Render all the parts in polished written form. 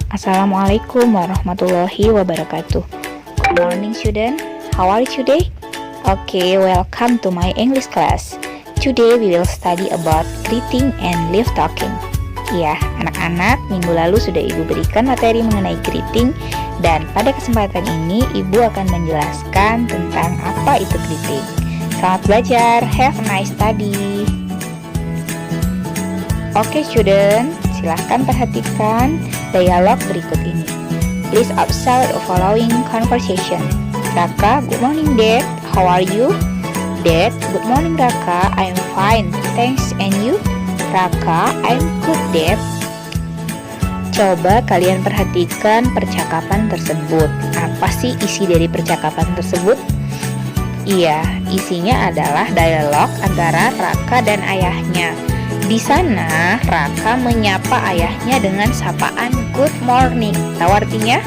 Assalamualaikum warahmatullahi wabarakatuh. Good morning student, how are you today? Okay, welcome to my English class. Today we will study about greeting and live talking. Ya, anak-anak, minggu lalu sudah Ibu berikan materi mengenai greeting, dan pada kesempatan ini Ibu akan menjelaskan tentang apa itu greeting. Selamat belajar, have a nice study. Oke student, silahkan perhatikan dialog berikut ini. Please observe the following conversation. Raka, good morning Dad, how are you? Dad, good morning Raka, I'm fine, thanks, and you? Raka, I'm good Dad. Coba kalian perhatikan percakapan tersebut. Apa sih isi dari percakapan tersebut? Iya, isinya adalah dialog antara Raka dan ayahnya. Di sana, Raka menyapa ayahnya dengan sapaan good morning. Tahu artinya?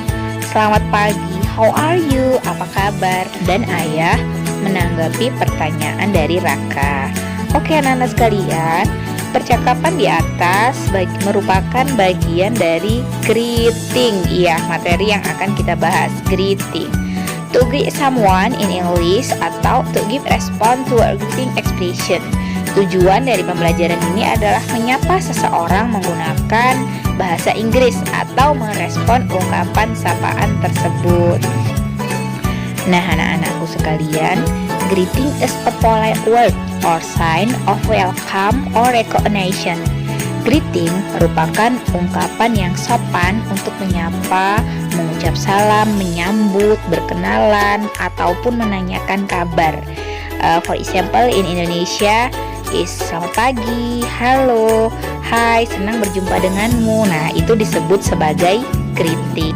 Selamat pagi, how are you? Apa kabar? Dan ayah menanggapi pertanyaan dari Raka. Oke anak-anak sekalian, percakapan di atas merupakan bagian dari greeting. Iya, materi yang akan kita bahas, greeting. To greet someone in English atau to give response to a greeting expression. Tujuan dari pembelajaran ini adalah menyapa seseorang menggunakan bahasa Inggris atau merespon ungkapan sapaan tersebut. Nah, anak-anakku sekalian, greeting is a polite word or sign of welcome or recognition. Greeting merupakan ungkapan yang sopan untuk menyapa, mengucap salam, menyambut, berkenalan, ataupun menanyakan kabar. For example, in Indonesia is selamat pagi, halo, hai, senang berjumpa denganmu. Nah, itu disebut sebagai greeting.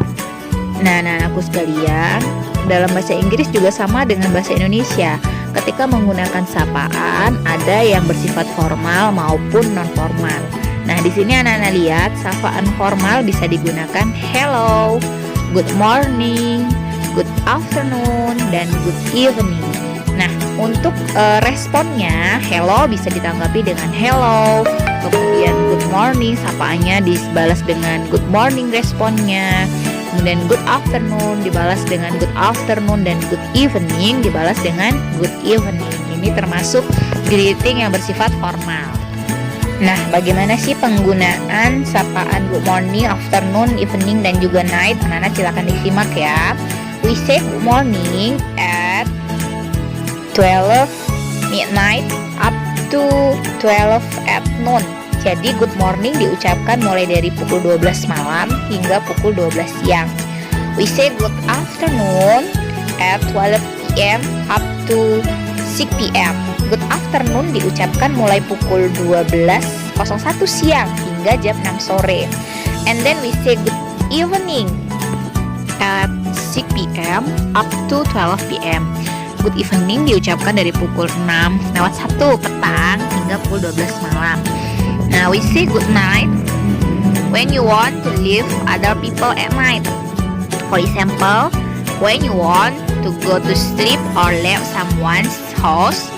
Nah, anak-anakku sekalian, dalam bahasa Inggris juga sama dengan bahasa Indonesia. Ketika menggunakan sapaan, ada yang bersifat formal maupun non formal. Nah, di sini anak-anak lihat sapaan formal bisa digunakan hello, good morning, good afternoon, dan good evening. Nah, untuk responnya, hello bisa ditanggapi dengan hello, kemudian good morning sapaannya dibalas dengan good morning responnya. Kemudian good afternoon dibalas dengan good afternoon, dan good evening dibalas dengan good evening. Ini termasuk greeting yang bersifat formal. Nah, bagaimana sih penggunaan sapaan good morning, afternoon, evening, dan juga night? Anak-anak silakan disimak ya. We say good morning at 12 midnight up to 12 at noon. Jadi good morning diucapkan mulai dari pukul 12 malam hingga pukul 12 siang. We say good afternoon at 12 p.m. up to 6 p.m. Good afternoon diucapkan mulai pukul 12.01 siang hingga jam 6 sore. And then we say good evening at 6 p.m. up to 12 p.m. Good evening diucapkan dari pukul 6.01 petang hingga pukul 12 malam. Now we say good night when you want to leave other people at night. For example, when you want to go to sleep or leave someone's house.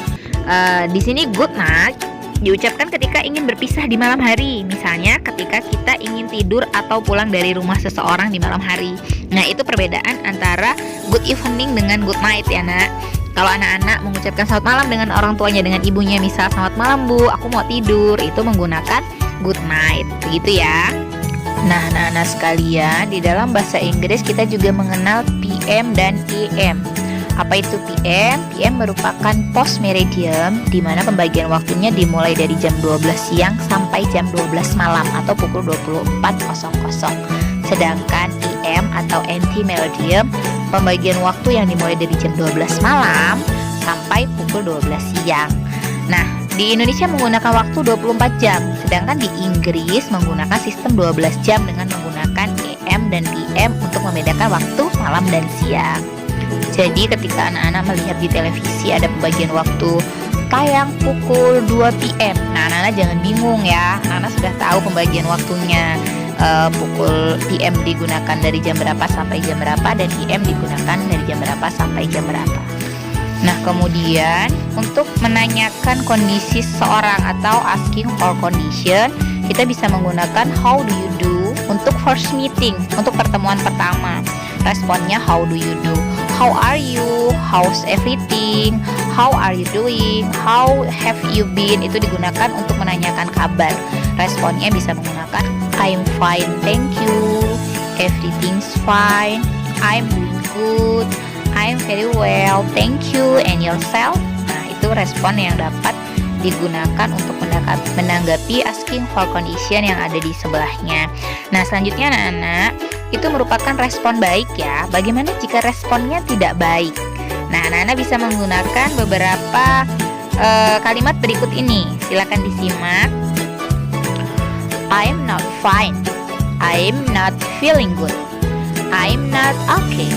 Di sini good night diucapkan ketika ingin berpisah di malam hari. Misalnya ketika kita ingin tidur atau pulang dari rumah seseorang di malam hari. Nah, itu perbedaan antara good evening dengan good night ya nak. Kalau anak-anak mengucapkan selamat malam dengan orang tuanya, dengan ibunya, misal selamat malam bu, aku mau tidur, itu menggunakan good night, begitu ya. Nah, anak-anak sekalian, di dalam bahasa Inggris kita juga mengenal PM dan AM. Apa itu PM? PM merupakan post meridian, di mana pembagian waktunya dimulai dari jam 12 siang sampai jam 12 malam atau pukul 24.00. Sedangkan AM atau anti meridian, pembagian waktu yang dimulai dari jam 12 malam sampai pukul 12 siang. Nah, di Indonesia menggunakan waktu 24 jam, sedangkan di Inggris menggunakan sistem 12 jam dengan menggunakan AM dan PM untuk membedakan waktu malam dan siang. Jadi ketika anak-anak melihat di televisi ada pembagian waktu tayang pukul 2 PM. Nah, anak-anak jangan bingung ya, anak-anak sudah tahu pembagian waktunya. Pukul PM digunakan dari jam berapa sampai jam berapa, dan AM digunakan dari jam berapa sampai jam berapa. Nah, kemudian untuk menanyakan kondisi seseorang atau asking for condition, kita bisa menggunakan how do you do untuk first meeting, untuk pertemuan pertama. Responnya how do you do? How are you? How's everything? How are you doing? How have you been? Itu digunakan untuk menanyakan kabar. Responnya bisa menggunakan I'm fine, thank you. Everything's fine. I'm doing good. I'm very well, thank you. And yourself? Nah, itu respon yang dapat digunakan untuk menanggapi asking for condition yang ada di sebelahnya. Nah, selanjutnya anak-anak, itu merupakan respon baik ya. Bagaimana jika responnya tidak baik? Nah, anak-anak bisa menggunakan beberapa kalimat berikut ini. Silakan disimak. I'm not fine. I'm not feeling good. I'm not okay.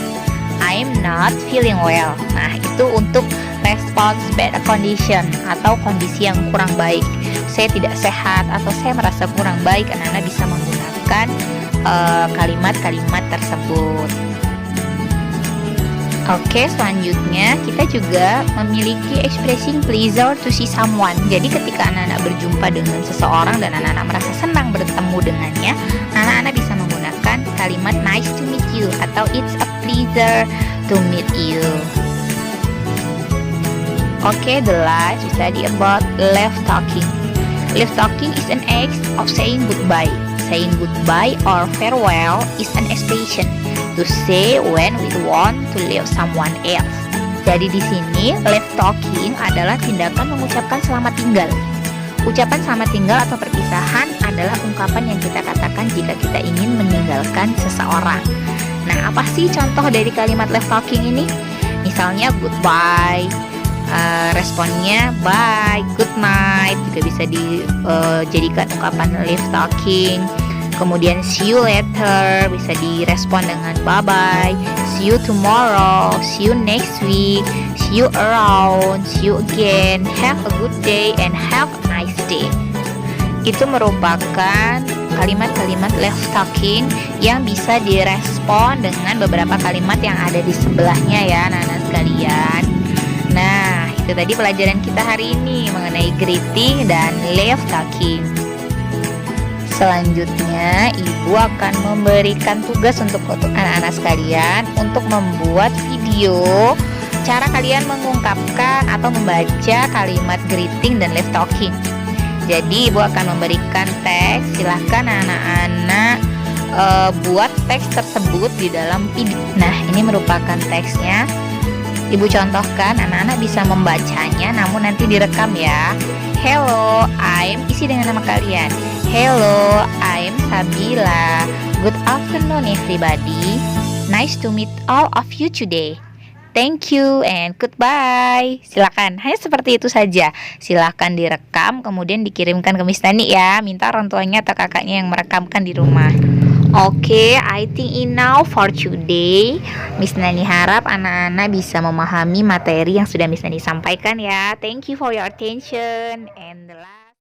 I'm not feeling well. Nah, itu untuk respons bad condition atau kondisi yang kurang baik. Saya tidak sehat atau saya merasa kurang baik. Anak-anak bisa menggunakan kalimat-kalimat tersebut. Oke, selanjutnya kita juga memiliki expressing pleasure to see someone. Jadi ketika anak-anak berjumpa dengan seseorang dan anak-anak merasa senang bertemu dengannya, anak-anak bisa menggunakan kalimat nice to meet you atau it's a pleasure to meet you. Okay, the last we study about love talking. Love talking is an act of saying goodbye. Saying goodbye or farewell is an expression to say when we want to leave someone else. Jadi di sini love talking adalah tindakan mengucapkan selamat tinggal. Ucapan selamat tinggal atau perpisahan adalah ungkapan yang kita katakan jika kita ingin meninggalkan seseorang. Nah, apa sih contoh dari kalimat love talking ini? Misalnya goodbye, responnya bye, good night juga bisa dijadikan ungkapan love talking. Kemudian see you later bisa direspon dengan bye bye, see you tomorrow, see you next week, see you around, see you again, have a good day and have a nice day. Itu merupakan kalimat-kalimat love talking yang bisa direspon dengan beberapa kalimat yang ada di sebelahnya ya anak-anak sekalian. Nah, itu tadi pelajaran kita hari ini mengenai greeting dan love talking. Selanjutnya, Ibu akan memberikan tugas untuk anak-anak sekalian untuk membuat video cara kalian mengungkapkan atau membaca kalimat greeting dan love talking. Jadi, Ibu akan memberikan teks. Silahkan anak-anak buat teks tersebut di dalam video. Nah, ini merupakan teksnya. Ibu contohkan, anak-anak bisa membacanya namun nanti direkam ya. Hello, isi dengan nama kalian. Hello, I'm Sabila. Good afternoon everybody. Nice to meet all of you today. Thank you and goodbye. Silakan, hanya seperti itu saja. Silakan direkam kemudian dikirimkan ke Miss Nani ya. Minta orang tuanya atau kakaknya yang merekamkan di rumah. Oke, I think enough for today. Miss Nani harap anak-anak bisa memahami materi yang sudah Miss Nani sampaikan ya. Thank you for your attention and the